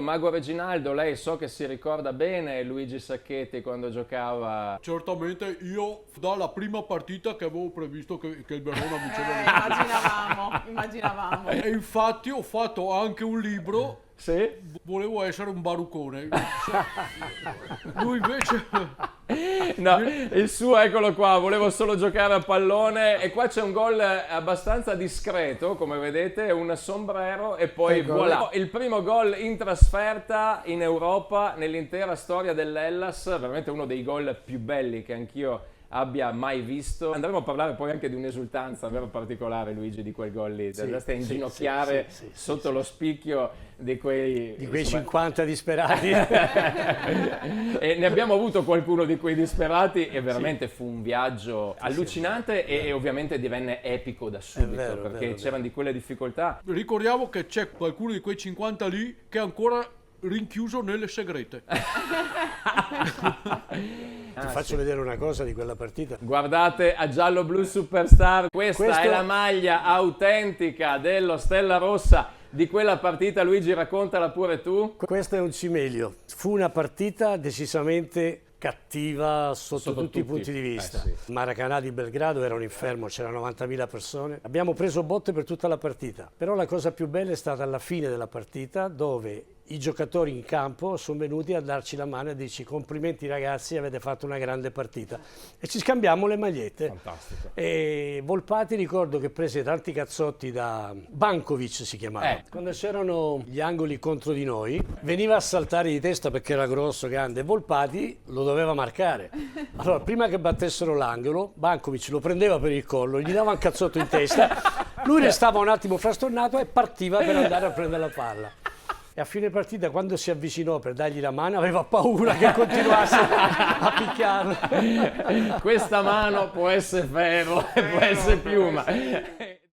Mago Reginaldo, lei so che si ricorda bene Luigi Sacchetti quando giocava. Certamente io dalla prima partita che avevo previsto che il Verona vinceva. Immaginavamo. E infatti ho fatto anche un libro. Sì? Volevo essere un baruccone. Lui invece... No, il suo eccolo qua, volevo solo giocare a pallone e qua c'è un gol abbastanza discreto, come vedete, un sombrero e poi voilà, il primo gol in trasferta in Europa nell'intera storia dell'Hellas, veramente uno dei gol più belli che anch'io abbia mai visto. Andremo a parlare poi anche di un'esultanza vero particolare, Luigi, di quel gol lì, andreste a inginocchiare sotto lo spicchio di quei 50 disperati. E ne abbiamo avuto qualcuno di quei disperati e veramente fu un viaggio allucinante e ovviamente divenne epico da subito, perché c'erano di quelle difficoltà. Ricordiamo che c'è qualcuno di quei 50 lì che è ancora rinchiuso nelle segrete. Ti faccio vedere una cosa di quella partita. Guardate a Giallo Blu Superstar, questa è la maglia autentica dello Stella Rossa di quella partita. Luigi, raccontala pure tu. Questo è un cimelio. Fu una partita decisamente cattiva sotto tutti i punti di vista. Maracanã di Belgrado era un inferno, c'erano 90.000 persone. Abbiamo preso botte per tutta la partita, però la cosa più bella è stata alla fine della partita, dove i giocatori in campo sono venuti a darci la mano e dirci: complimenti ragazzi, avete fatto una grande partita, e ci scambiamo le magliette. Fantastico. E Volpati ricordo che prese tanti cazzotti da Bankovic, si chiamava, quando c'erano gli angoli contro di noi, veniva a saltare di testa perché era grosso, grande, e Volpati lo doveva marcare. Allora prima che battessero l'angolo, Bankovic lo prendeva per il collo, gli dava un cazzotto in testa, lui restava un attimo frastornato e partiva per andare a prendere la palla. E a fine partita, quando si avvicinò per dargli la mano, aveva paura che continuasse a picchiarlo. Questa mano può essere ferro, può essere piuma.